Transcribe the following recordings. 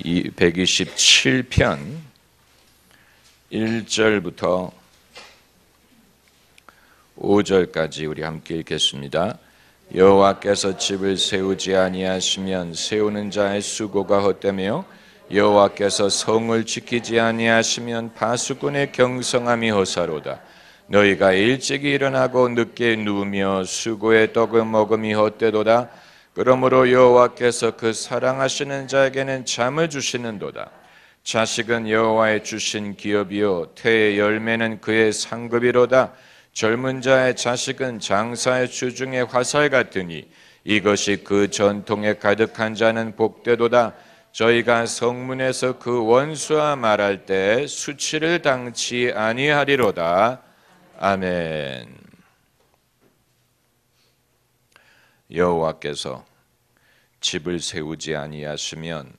127편 1절부터 5절까지 우리 함께 읽겠습니다. 여호와께서 집을 세우지 아니하시면 세우는 자의 수고가 헛되며 여호와께서 성을 지키지 아니하시면 파수꾼의 경성함이 허사로다. 너희가 일찍이 일어나고 늦게 누우며 수고의 떡을 먹음이 헛되도다. 그러므로 여호와께서 그 사랑하시는 자에게는 잠을 주시는도다. 자식은 여호와의 주신 기업이요 태의 열매는 그의 상급이로다. 젊은 자의 자식은 장사의 주중의 화살 같으니 이것이 그 전통에 가득한 자는 복되도다. 저희가 성문에서 그 원수와 말할 때 수치를 당치 아니하리로다. 아멘. 여호와께서 집을 세우지 아니하시면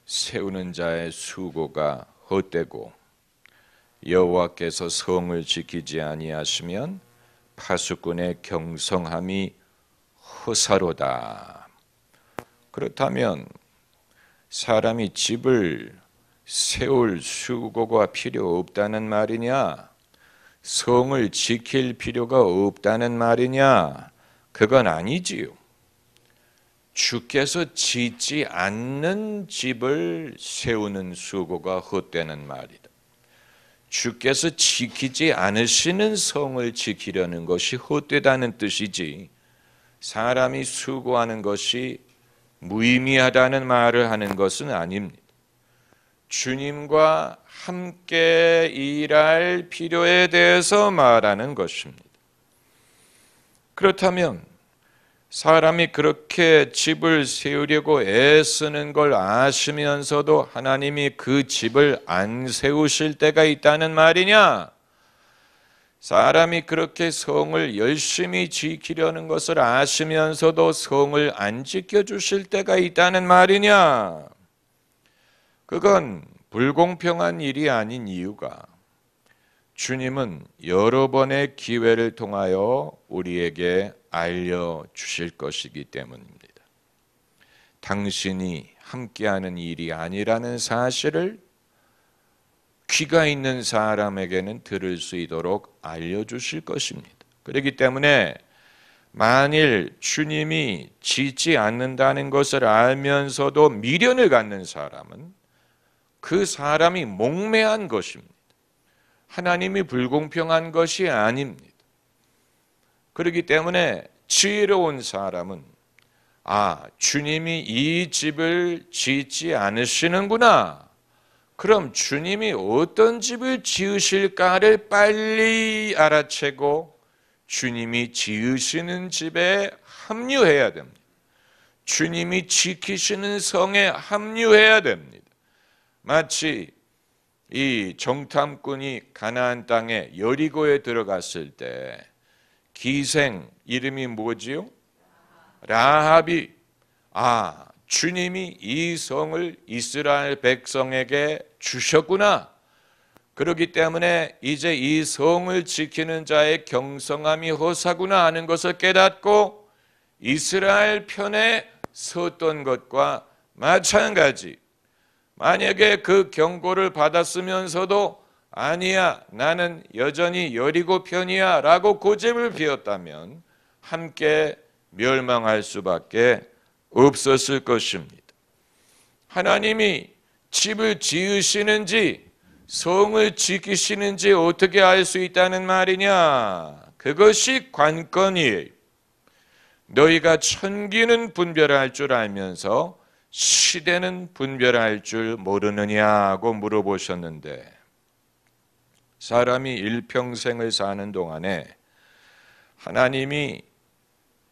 세우는 자의 수고가 헛되고 여호와께서 성을 지키지 아니하시면 파수꾼의 경성함이 허사로다. 그렇다면 사람이 집을 세울 수고가 필요 없다는 말이냐? 성을 지킬 필요가 없다는 말이냐? 그건 아니지요. 주께서 짓지 않는 집을 세우는 수고가 헛되는 말이다. 주께서 지키지 않으시는 성을 지키려는 것이 헛되다는 뜻이지, 사람이 수고하는 것이 무의미하다는 말을 하는 것은 아닙니다. 주님과 함께 일할 필요에 대해서 말하는 것입니다. 그렇다면 사람이 그렇게 집을 세우려고 애쓰는 걸 아시면서도 하나님이 그 집을 안 세우실 때가 있다는 말이냐? 사람이 그렇게 성을 열심히 지키려는 것을 아시면서도 성을 안 지켜주실 때가 있다는 말이냐? 그건 불공평한 일이 아닌 이유가 주님은 여러 번의 기회를 통하여 우리에게 알려주실 것이기 때문입니다. 당신이 함께하는 일이 아니라는 사실을 귀가 있는 사람에게는 들을 수 있도록 알려주실 것입니다. 그렇기 때문에 만일 주님이 짓지 않는다는 것을 알면서도 미련을 갖는 사람은 그 사람이 목매한 것입니다. 하나님이 불공평한 것이 아닙니다. 그렇기 때문에 지혜로운 사람은 주님이 이 집을 짓지 않으시는구나. 그럼 주님이 어떤 집을 지으실까를 빨리 알아채고 주님이 지으시는 집에 합류해야 됩니다. 주님이 지키시는 성에 합류해야 됩니다. 마치 이 정탐꾼이 가나안 땅에 여리고에 들어갔을 때 기생 이름이 뭐지요? 라합이 주님이 이 성을 이스라엘 백성에게 주셨구나. 그렇기 때문에 이제 이 성을 지키는 자의 경성함이 허사구나 하는 것을 깨닫고 이스라엘 편에 섰던 것과 마찬가지. 만약에 그 경고를 받았으면서도 아니야, 나는 여전히 여리고 편이야 라고 고집을 피웠다면 함께 멸망할 수밖에 없었을 것입니다. 하나님이 집을 지으시는지 성을 지키시는지 어떻게 알 수 있다는 말이냐? 그것이 관건이에요. 너희가 천기는 분별할 줄 알면서 시대는 분별할 줄 모르느냐고 물어보셨는데, 사람이 일평생을 사는 동안에 하나님이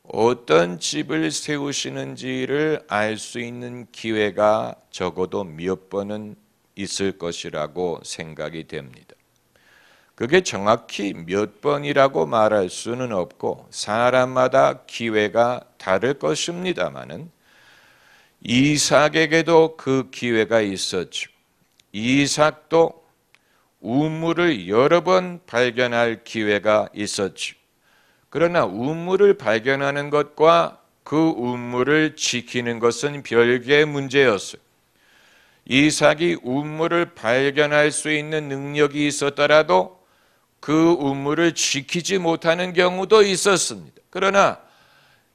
어떤 집을 세우시는지를 알 수 있는 기회가 적어도 몇 번은 있을 것이라고 생각이 됩니다. 그게 정확히 몇 번이라고 말할 수는 없고 사람마다 기회가 다를 것입니다마는 이삭에게도 그 기회가 있었죠. 이삭도 우물을 여러 번 발견할 기회가 있었죠. 그러나 우물을 발견하는 것과 그 우물을 지키는 것은 별개의 문제였어요. 이삭이 우물을 발견할 수 있는 능력이 있었더라도 그 우물을 지키지 못하는 경우도 있었습니다. 그러나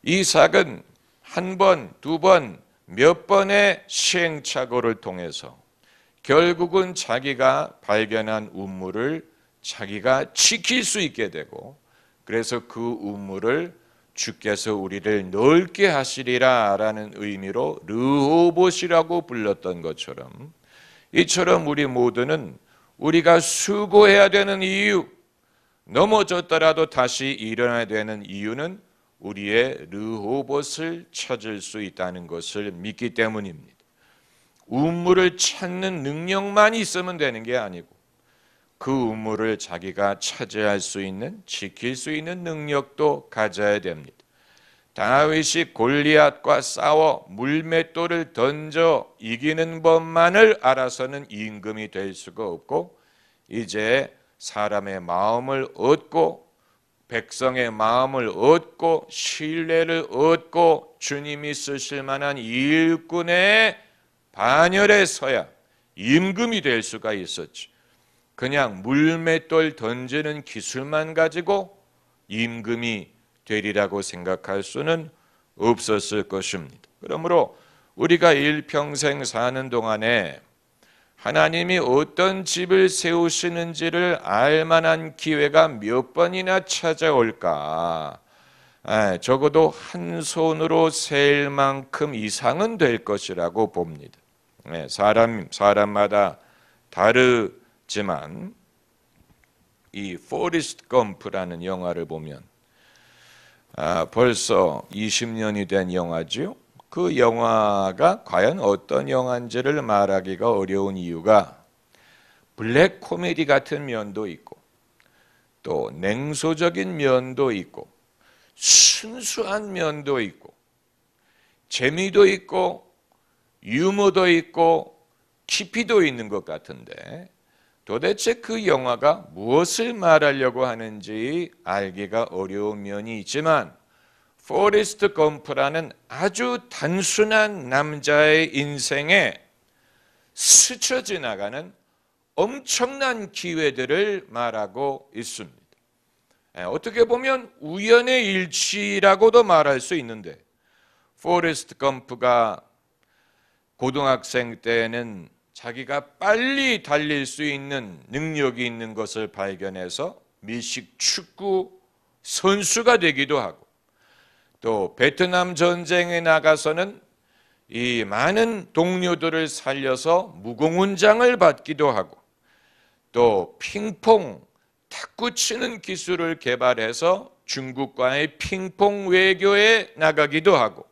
이삭은 한 번, 두 번, 몇 번의 시행착오를 통해서 결국은 자기가 발견한 우물을 자기가 지킬 수 있게 되고, 그래서 그 우물을 주께서 우리를 넓게 하시리라 라는 의미로 르호봇이라고 불렀던 것처럼, 이처럼 우리 모두는 우리가 수고해야 되는 이유, 넘어졌더라도 다시 일어나야 되는 이유는 우리의 르호봇을 찾을 수 있다는 것을 믿기 때문입니다. 우물을 찾는 능력만 있으면 되는 게 아니고 그 우물을 자기가 차지할 수 있는, 지킬 수 있는 능력도 가져야 됩니다. 다윗이 골리앗과 싸워 물맷돌을 던져 이기는 법만을 알아서는 임금이 될 수가 없고, 이제 사람의 마음을 얻고 백성의 마음을 얻고 신뢰를 얻고 주님이 쓰실 만한 일꾼의 반열에 서야 임금이 될 수가 있었지. 그냥 물맷돌 던지는 기술만 가지고 임금이 되리라고 생각할 수는 없었을 것입니다. 그러므로 우리가 일평생 사는 동안에 하나님이 어떤 집을 세우시는지를 알 만한 기회가 몇 번이나 찾아올까? 적어도 한 손으로 셀 만큼 이상은 될 것이라고 봅니다. 사람마다 다르지만 이 포레스트 검프라는 영화를 보면 벌써 20년이 된 영화죠. 그 영화가 과연 어떤 영화인지를 말하기가 어려운 이유가 블랙 코미디 같은 면도 있고 또 냉소적인 면도 있고 순수한 면도 있고 재미도 있고 유머도 있고 깊이도 있는 것 같은데, 도대체 그 영화가 무엇을 말하려고 하는지 알기가 어려운 면이 있지만, 포레스트 검프라는 아주 단순한 남자의 인생에 스쳐 지나가는 엄청난 기회들을 말하고 있습니다. 어떻게 보면 우연의 일치라고도 말할 수 있는데, 포레스트 검프가 고등학생 때는 자기가 빨리 달릴 수 있는 능력이 있는 것을 발견해서 미식 축구 선수가 되기도 하고, 또 베트남 전쟁에 나가서는 이 많은 동료들을 살려서 무공훈장을 받기도 하고, 또 핑퐁 탁구 치는 기술을 개발해서 중국과의 핑퐁 외교에 나가기도 하고,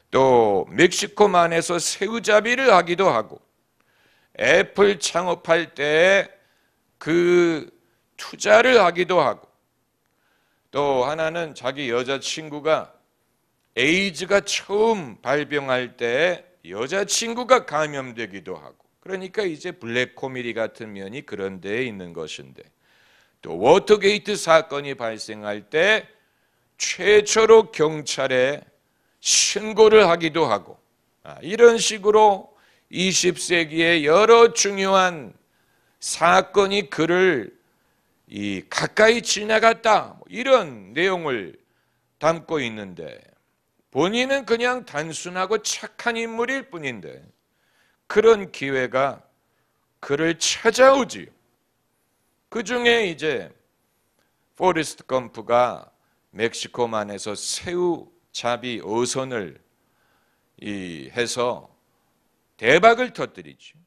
또 멕시코만에서 새우잡이를 하기도 하고, 애플 창업할 때 그 투자를 하기도 하고, 또 하나는 자기 여자친구가 에이즈가 처음 발병할 때 여자친구가 감염되기도 하고, 그러니까 이제 블랙 코미디 같은 면이 그런 데에 있는 것인데, 또 워터게이트 사건이 발생할 때 최초로 경찰에 신고를 하기도 하고, 이런 식으로 20세기의 여러 중요한 사건이 그를 가까이 지나갔다, 이런 내용을 담고 있는데, 본인은 그냥 단순하고 착한 인물일 뿐인데 그런 기회가 그를 찾아오지요. 그 중에 이제 포레스트 검프가 멕시코만에서 새우잡이 어선을 해서 대박을 터뜨리죠.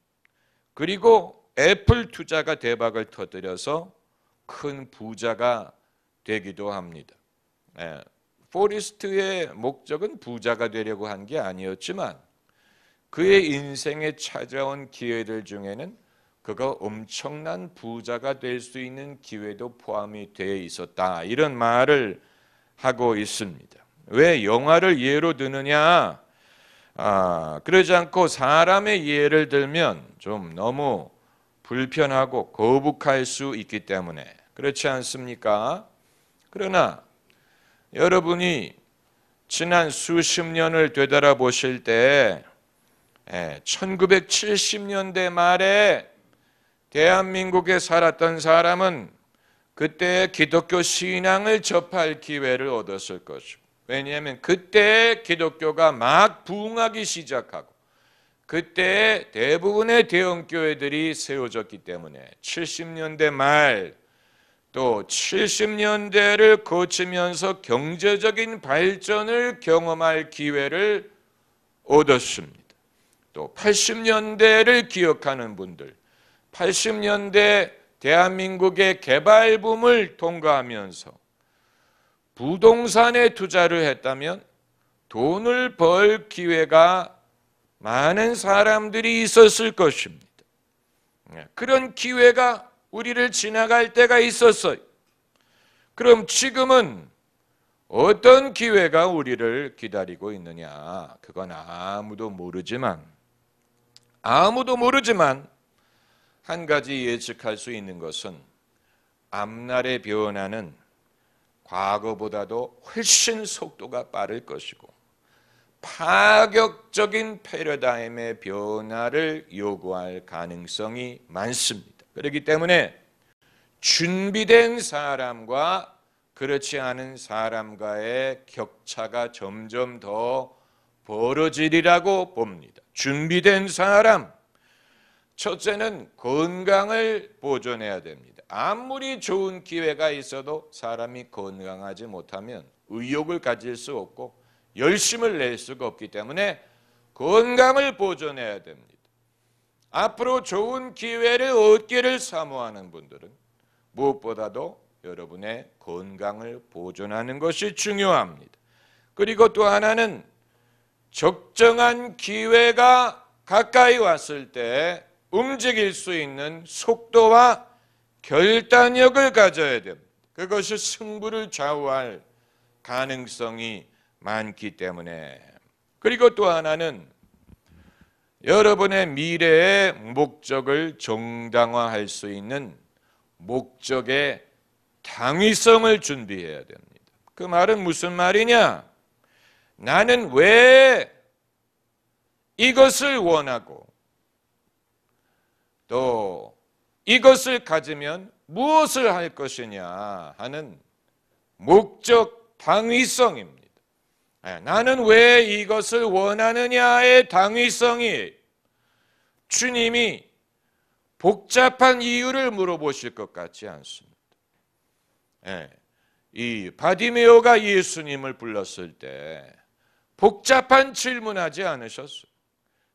그리고 애플 투자가 대박을 터뜨려서 큰 부자가 되기도 합니다. 포레스트의 목적은 부자가 되려고 한 게 아니었지만 그의 인생에 찾아온 기회들 중에는 그가 엄청난 부자가 될 수 있는 기회도 포함이 되어 있었다, 이런 말을 하고 있습니다. 왜 영화를 예로 드느냐? 그러지 않고 사람의 예를 들면 좀 너무 불편하고 거북할 수 있기 때문에 그렇지 않습니까? 그러나 여러분이 지난 수십 년을 되돌아보실 때 1970년대 말에 대한민국에 살았던 사람은 그때 기독교 신앙을 접할 기회를 얻었을 것이고, 왜냐하면 그때 기독교가 막 부흥하기 시작하고 그때 대부분의 대형교회들이 세워졌기 때문에 70년대 말 또 70년대를 거치면서 경제적인 발전을 경험할 기회를 얻었습니다. 또 80년대를 기억하는 분들, 80년대 대한민국의 개발붐을 통과하면서 부동산에 투자를 했다면 돈을 벌 기회가 많은 사람들이 있었을 것입니다. 그런 기회가 우리를 지나갈 때가 있었어요. 그럼 지금은 어떤 기회가 우리를 기다리고 있느냐? 그건 아무도 모르지만 한 가지 예측할 수 있는 것은 앞날의 변화는 과거보다도 훨씬 속도가 빠를 것이고 파격적인 패러다임의 변화를 요구할 가능성이 많습니다. 그렇기 때문에 준비된 사람과 그렇지 않은 사람과의 격차가 점점 더 벌어지리라고 봅니다. 준비된 사람, 첫째는 건강을 보존해야 됩니다. 아무리 좋은 기회가 있어도 사람이 건강하지 못하면 의욕을 가질 수 없고 열심을 낼 수가 없기 때문에 건강을 보존해야 됩니다. 앞으로 좋은 기회를 얻기를 사모하는 분들은 무엇보다도 여러분의 건강을 보존하는 것이 중요합니다. 그리고 또 하나는 적정한 기회가 가까이 왔을 때 움직일 수 있는 속도와 결단력을 가져야 됩니다. 그것이 승부를 좌우할 가능성이 많기 때문에. 그리고 또 하나는 여러분의 미래의 목적을 정당화할 수 있는 목적의 당위성을 준비해야 됩니다. 그 말은 무슨 말이냐? 나는 왜 이것을 원하고 또 이것을 가지면 무엇을 할 것이냐 하는 목적 당위성입니다. 나는 왜 이것을 원하느냐의 당위성이 주님이 복잡한 이유를 물어보실 것 같지 않습니다. 이 바디메오가 예수님을 불렀을 때 복잡한 질문하지 않으셨어요.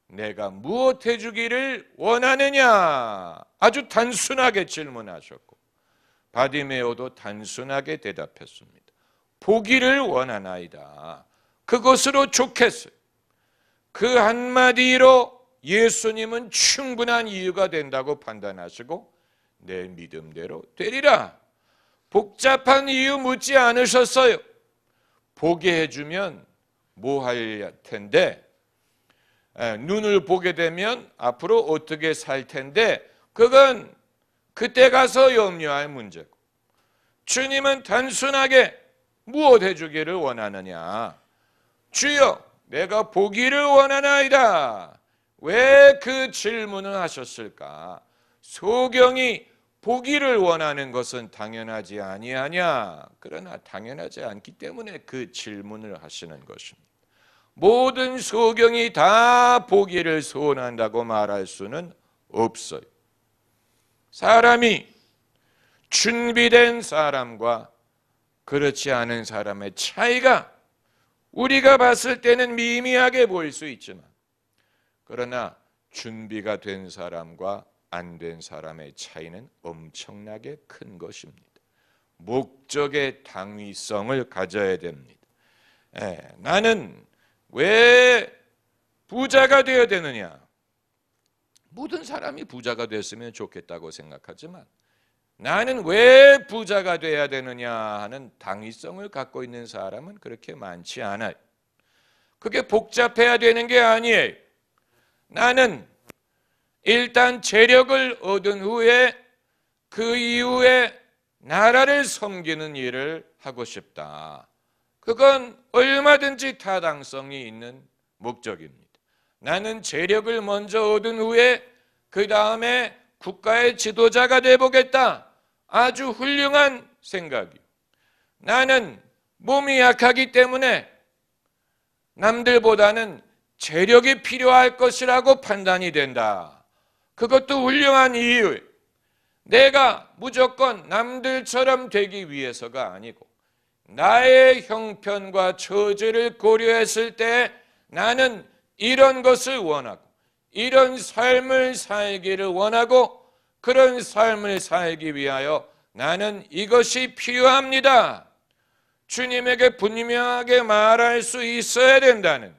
내가 무엇 해주기를 원하느냐? 아주 단순하게 질문하셨고 바디메오도 단순하게 대답했습니다. 보기를 원하나이다. 그것으로 좋겠어요. 그 한마디로 예수님은 충분한 이유가 된다고 판단하시고 내 믿음대로 되리라. 복잡한 이유 묻지 않으셨어요. 보게 해주면 뭐 할 텐데, 눈을 보게 되면 앞으로 어떻게 살 텐데, 그건 그때 가서 염려할 문제고, 주님은 단순하게 무엇 해주기를 원하느냐? 주여, 내가 보기를 원하나이다. 왜 그 질문을 하셨을까? 소경이 보기를 원하는 것은 당연하지 아니하냐? 그러나 당연하지 않기 때문에 그 질문을 하시는 것입니다. 모든 소경이 다 보기를 소원한다고 말할 수는 없어요. 사람이 준비된 사람과 그렇지 않은 사람의 차이가 우리가 봤을 때는 미미하게 보일 수 있지만, 그러나 준비가 된 사람과 안 된 사람의 차이는 엄청나게 큰 것입니다. 목적의 당위성을 가져야 됩니다. 나는 왜 부자가 되어야 되느냐? 모든 사람이 부자가 됐으면 좋겠다고 생각하지만 나는 왜 부자가 돼야 되느냐 하는 당위성을 갖고 있는 사람은 그렇게 많지 않아요. 그게 복잡해야 되는 게 아니에요. 나는 일단 재력을 얻은 후에 그 이후에 나라를 섬기는 일을 하고 싶다. 그건 얼마든지 타당성이 있는 목적입니다. 나는 재력을 먼저 얻은 후에 그 다음에 국가의 지도자가 되어보겠다. 아주 훌륭한 생각이요. 나는 몸이 약하기 때문에 남들보다는 재력이 필요할 것이라고 판단이 된다. 그것도 훌륭한 이유예요. 내가 무조건 남들처럼 되기 위해서가 아니고 나의 형편과 처지를 고려했을 때 나는 이런 것을 원하고 이런 삶을 살기를 원하고 그런 삶을 살기 위하여 나는 이것이 필요합니다. 주님에게 분명하게 말할 수 있어야 된다는,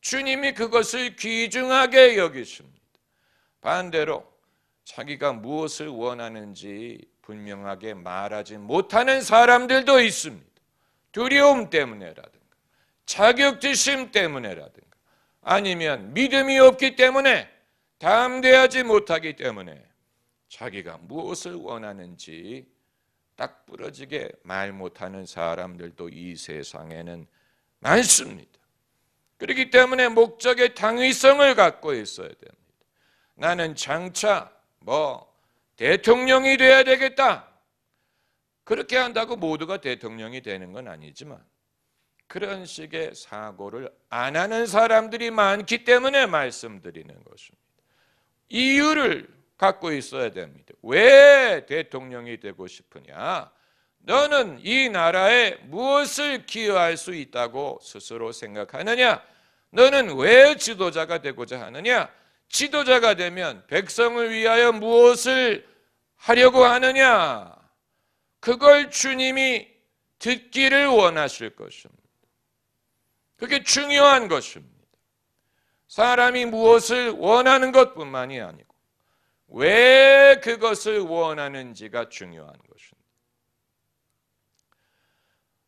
주님이 그것을 귀중하게 여기십니다. 반대로 자기가 무엇을 원하는지 분명하게 말하지 못하는 사람들도 있습니다. 두려움 때문에라든가 자격지심 때문에라든가 아니면 믿음이 없기 때문에 담대하지 못하기 때문에 자기가 무엇을 원하는지 딱 부러지게 말 못하는 사람들도 이 세상에는 많습니다. 그렇기 때문에 목적의 당위성을 갖고 있어야 됩니다. 나는 장차 대통령이 돼야 되겠다. 그렇게 한다고 모두가 대통령이 되는 건 아니지만 그런 식의 사고를 안 하는 사람들이 많기 때문에 말씀드리는 것입니다. 이유를 갖고 있어야 됩니다. 왜 대통령이 되고 싶으냐? 너는 이 나라에 무엇을 기여할 수 있다고 스스로 생각하느냐? 너는 왜 지도자가 되고자 하느냐? 지도자가 되면 백성을 위하여 무엇을 하려고 하느냐? 그걸 주님이 듣기를 원하실 것입니다. 그게 중요한 것입니다. 사람이 무엇을 원하는 것뿐만이 아니고 왜 그것을 원하는지가 중요한 것입니다.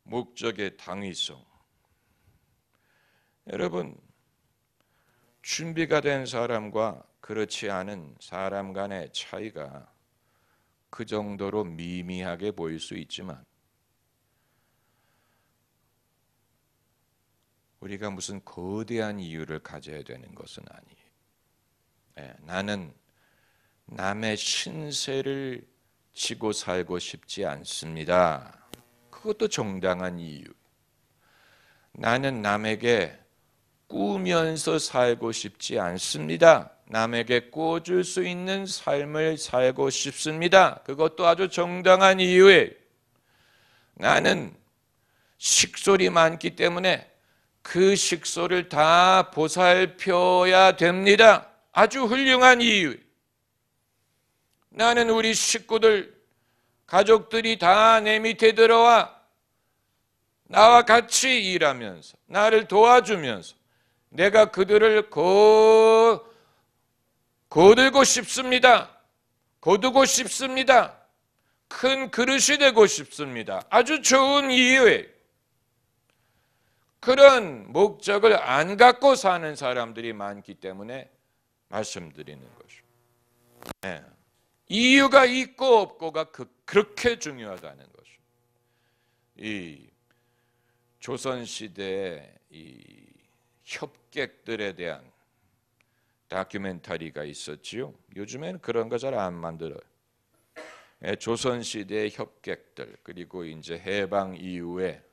목적의 당위성. 여러분, 준비가 된 사람과 그렇지 않은 사람 간의 차이가 그 정도로 미미하게 보일 수 있지만 우리가 무슨 거대한 이유를 가져야 되는 것은 아니에요. 나는 남의 신세를 지고 살고 싶지 않습니다. 그것도 정당한 이유. 나는 남에게 꾸면서 살고 싶지 않습니다. 남에게 꿔줄 수 있는 삶을 살고 싶습니다. 그것도 아주 정당한 이유예요. 나는 식솔이 많기 때문에 그 식솔을 다 보살펴야 됩니다. 아주 훌륭한 이유. 나는 우리 식구들, 가족들이 다 내 밑에 들어와 나와 같이 일하면서 나를 도와주면서 내가 그들을 거들고 싶습니다. 거두고 싶습니다. 큰 그릇이 되고 싶습니다. 아주 좋은 이유예요. 그런 목적을 안 갖고 사는 사람들이 많기 때문에 말씀드리는 것입니다. 이유가 있고 없고가 그렇게 중요하다는 것입니다. 이 조선시대의 이 협객들에 대한 다큐멘터리가 있었지요. 요즘에는 그런 거 잘 안 만들어요. 조선시대의 협객들, 그리고 이제 해방 이후에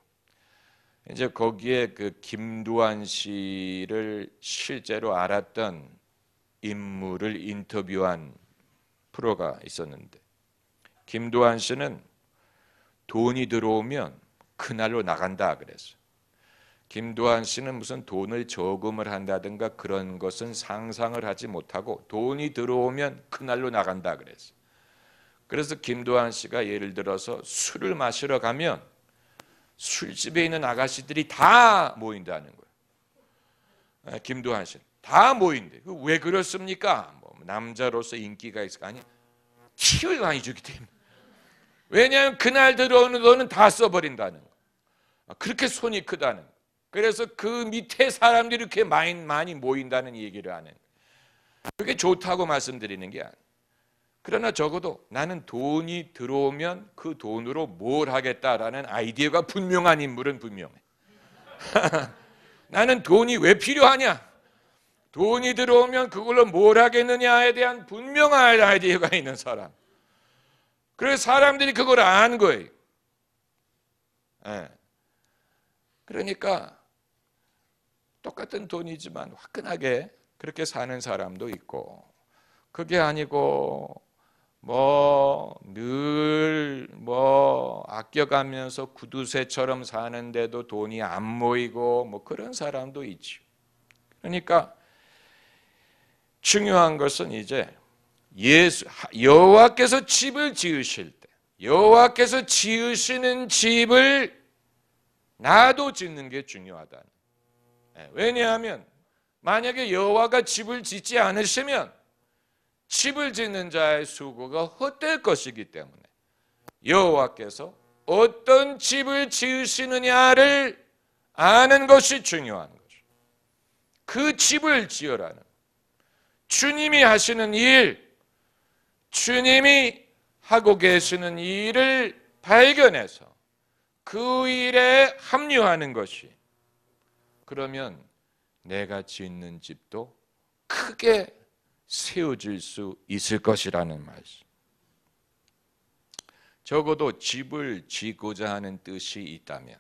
이제 거기에 그 김두한 씨를 실제로 알았던 인물을 인터뷰한 프로가 있었는데, 김두한 씨는 돈이 들어오면 그날로 나간다 그랬어요. 김두한 씨는 무슨 돈을 저금을 한다든가 그런 것은 상상을 하지 못하고 돈이 들어오면 그날로 나간다 그랬어요. 그래서 김두한 씨가 예를 들어서 술을 마시러 가면 술집에 있는 아가씨들이 다 모인다는 거예요. 김두한 씨 다 모인대. 왜 그렇습니까? 남자로서 인기가 있을까? 아니, 팁을 많이 주기 때문에. 왜냐하면 그날 들어오는 돈은 다 써버린다는 거. 그렇게 손이 크다는 거. 그래서 그 밑에 사람들이 이렇게 많이 모인다는 얘기를 하는. 그게 좋다고 말씀드리는 게 아니에요. 그러나 적어도 나는 돈이 들어오면 그 돈으로 뭘 하겠다라는 아이디어가 분명한 인물은 분명해. 나는 돈이 왜 필요하냐? 돈이 들어오면 그걸로 뭘 하겠느냐에 대한 분명한 아이디어가 있는 사람. 그래서 사람들이 그걸 안 거예요. 예. 그러니까 똑같은 돈이지만 화끈하게 그렇게 사는 사람도 있고, 그게 아니고 늘 아껴가면서 구두쇠처럼 사는데도 돈이 안 모이고 그런 사람도 있죠. 그러니까 중요한 것은 이제 여호와께서 집을 지으실 때, 여호와께서 지으시는 집을 나도 짓는 게 중요하다. 왜냐하면 만약에 여호와가 집을 짓지 않으시면 집을 짓는 자의 수고가 헛될 것이기 때문에 여호와께서 어떤 집을 지으시느냐를 아는 것이 중요한 거죠. 그 집을 지으라는 주님이 하시는 일, 주님이 하고 계시는 일을 발견해서 그 일에 합류하는 것이, 그러면 내가 짓는 집도 크게 세워질 수 있을 것이라는 말씀. 적어도 집을 지고자 하는 뜻이 있다면,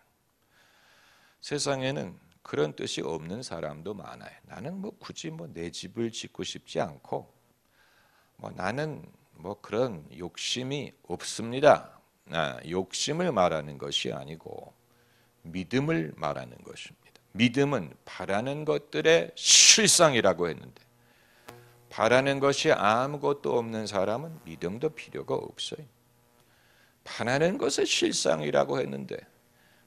세상에는 그런 뜻이 없는 사람도 많아요. 나는 굳이 내 집을 짓고 싶지 않고 나는 그런 욕심이 없습니다. 욕심을 말하는 것이 아니고 믿음을 말하는 것입니다. 믿음은 바라는 것들의 실상이라고 했는데, 바라는 것이 아무것도 없는 사람은 믿음도 필요가 없어요. 바라는 것의 실상이라고 했는데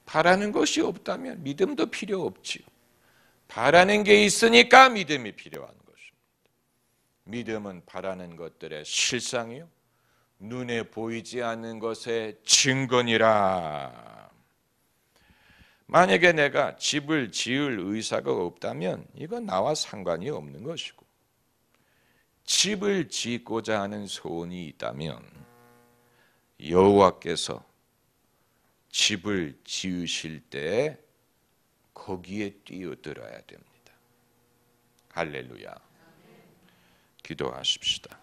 바라는 것이 없다면 믿음도 필요 없지요. 바라는 게 있으니까 믿음이 필요한 것입니다. 믿음은 바라는 것들의 실상이요, 눈에 보이지 않는 것의 증거니라. 만약에 내가 집을 지을 의사가 없다면 이건 나와 상관이 없는 것이고, 집을 짓고자 하는 소원이 있다면 여호와께서 집을 지으실 때 거기에 뛰어들어야 됩니다. 할렐루야. 기도하십시다.